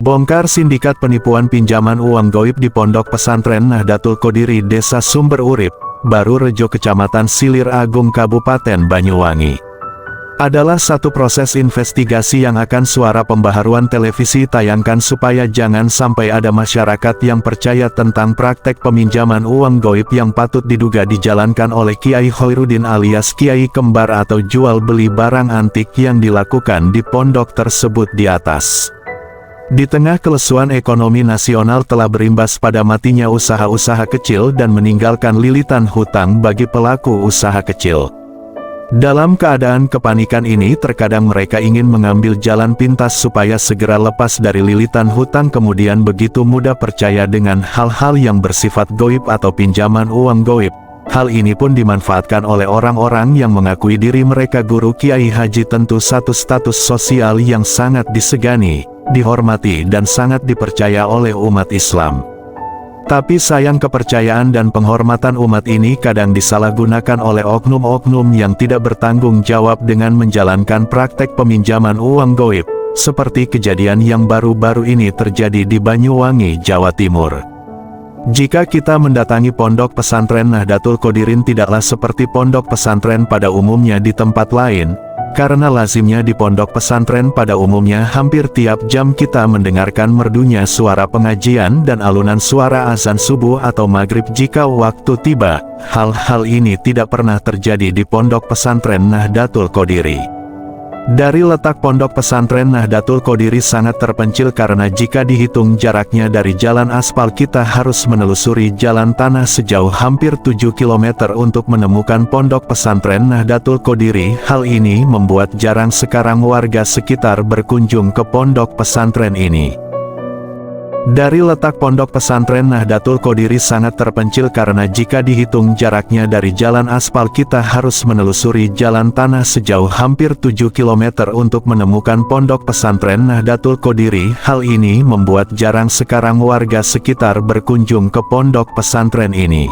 Bongkar sindikat penipuan pinjaman uang goib di Pondok Pesantren Nahdlatul Qodiri Desa Sumber Urip, Baru Rejo Kecamatan Silir Agung Kabupaten Banyuwangi. Adalah satu proses investigasi yang akan Suara Pembaharuan Televisi tayangkan supaya jangan sampai ada masyarakat yang percaya tentang praktek peminjaman uang goib yang patut diduga dijalankan oleh Kiai Khairuddin alias Kiai Kembar atau jual beli barang antik yang dilakukan di pondok tersebut di atas. Di tengah kelesuan ekonomi nasional telah berimbas pada matinya usaha-usaha kecil dan meninggalkan lilitan hutang bagi pelaku usaha kecil. Dalam keadaan kepanikan ini terkadang mereka ingin mengambil jalan pintas supaya segera lepas dari lilitan hutang kemudian begitu mudah percaya dengan hal-hal yang bersifat goib atau pinjaman uang goib. Hal ini pun dimanfaatkan oleh orang-orang yang mengakui diri mereka guru kiai haji, tentu satu status sosial yang sangat disegani, dihormati dan sangat dipercaya oleh umat Islam. Tapi sayang kepercayaan dan penghormatan umat ini kadang disalahgunakan oleh oknum-oknum yang tidak bertanggung jawab dengan menjalankan praktek peminjaman uang goib, seperti kejadian yang baru-baru ini terjadi di Banyuwangi, Jawa Timur. Jika kita mendatangi Pondok Pesantren Nahdlatul Qodirin tidaklah seperti pondok pesantren pada umumnya di tempat lain, karena lazimnya di pondok pesantren pada umumnya hampir tiap jam kita mendengarkan merdunya suara pengajian dan alunan suara azan subuh atau maghrib jika waktu tiba. Hal-hal ini tidak pernah terjadi di Pondok Pesantren Nahdlatul Qodiri. Dari letak Pondok Pesantren Nahdlatul Qodiri sangat terpencil karena jika dihitung jaraknya dari jalan aspal kita harus menelusuri jalan tanah sejauh hampir 7 km untuk menemukan Pondok Pesantren Nahdlatul Qodiri. Hal ini membuat jarang sekarang warga sekitar berkunjung ke pondok pesantren ini. Dari letak Pondok Pesantren Nahdlatul Qodiri sangat terpencil karena jika dihitung jaraknya dari jalan aspal kita harus menelusuri jalan tanah sejauh hampir 7 km untuk menemukan Pondok Pesantren Nahdlatul Qodiri. Hal ini membuat jarang sekarang warga sekitar berkunjung ke pondok pesantren ini.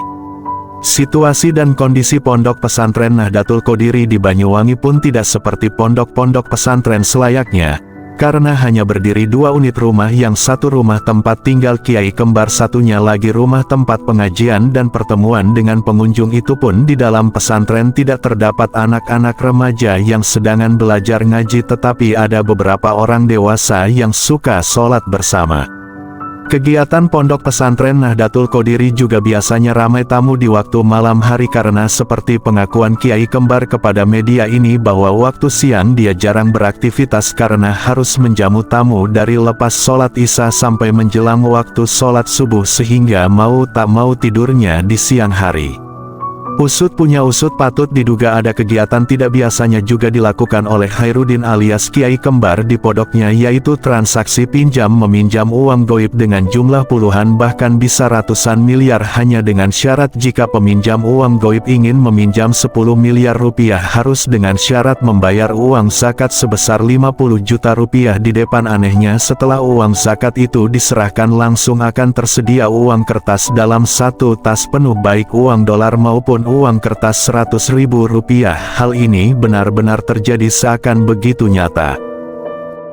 Situasi dan kondisi Pondok Pesantren Nahdlatul Qodiri di Banyuwangi pun tidak seperti pondok-pondok pesantren selayaknya, karena hanya berdiri 2 unit rumah, yang satu rumah tempat tinggal Kiai Kembar, satunya lagi rumah tempat pengajian dan pertemuan dengan pengunjung. Itu pun di dalam pesantren tidak terdapat anak-anak remaja yang sedang belajar ngaji, tetapi ada beberapa orang dewasa yang suka sholat bersama. Kegiatan Pondok Pesantren Nahdlatul Qodiri juga biasanya ramai tamu di waktu malam hari karena seperti pengakuan Kiai Kembar kepada media ini bahwa waktu siang dia jarang beraktivitas karena harus menjamu tamu dari lepas sholat isya sampai menjelang waktu sholat subuh, sehingga mau tak mau tidurnya di siang hari. Usut punya usut, patut diduga ada kegiatan tidak biasanya juga dilakukan oleh Khairuddin alias Kiai Kembar di pondoknya, yaitu transaksi pinjam-meminjam uang goib dengan jumlah puluhan bahkan bisa ratusan miliar hanya dengan syarat jika peminjam uang goib ingin meminjam 10 miliar rupiah harus dengan syarat membayar uang zakat sebesar 50 juta rupiah di depan. Anehnya setelah uang zakat itu diserahkan langsung akan tersedia uang kertas dalam satu tas penuh baik uang dolar maupun uang kertas 100.000 rupiah. Hal ini benar-benar terjadi seakan begitu nyata.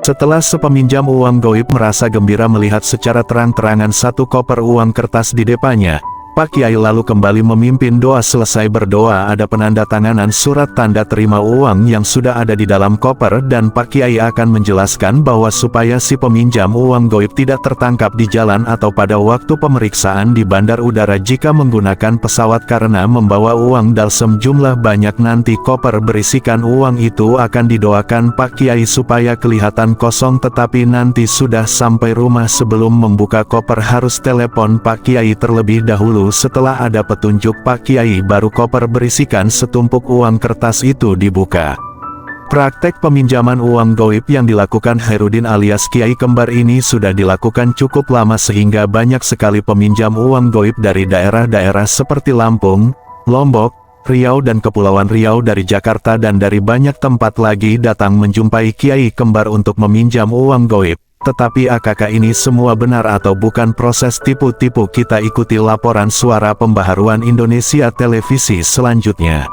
Setelah sepeminjam uang goib merasa gembira melihat secara terang-terangan satu koper uang kertas di depannya, Pak Kiai lalu kembali memimpin doa. Selesai berdoa ada penandatanganan surat tanda terima uang yang sudah ada di dalam koper, dan Pak Kiai akan menjelaskan bahwa supaya si peminjam uang goib tidak tertangkap di jalan atau pada waktu pemeriksaan di bandar udara jika menggunakan pesawat karena membawa uang dalsem jumlah banyak, nanti koper berisikan uang itu akan didoakan Pak Kiai supaya kelihatan kosong, tetapi nanti sudah sampai rumah sebelum membuka koper harus telepon Pak Kiai terlebih dahulu. Setelah ada petunjuk Pak Kiai baru koper berisikan setumpuk uang kertas itu dibuka. Praktek peminjaman uang goib yang dilakukan Khairuddin alias Kiai Kembar ini sudah dilakukan cukup lama sehingga banyak sekali peminjam uang goib dari daerah-daerah seperti Lampung, Lombok, Riau dan Kepulauan Riau, dari Jakarta dan dari banyak tempat lagi datang menjumpai Kiai Kembar untuk meminjam uang goib. Tetapi apakah ini semua benar atau bukan proses tipu-tipu? Kita ikuti laporan Suara Pembaharuan Indonesia Televisi selanjutnya.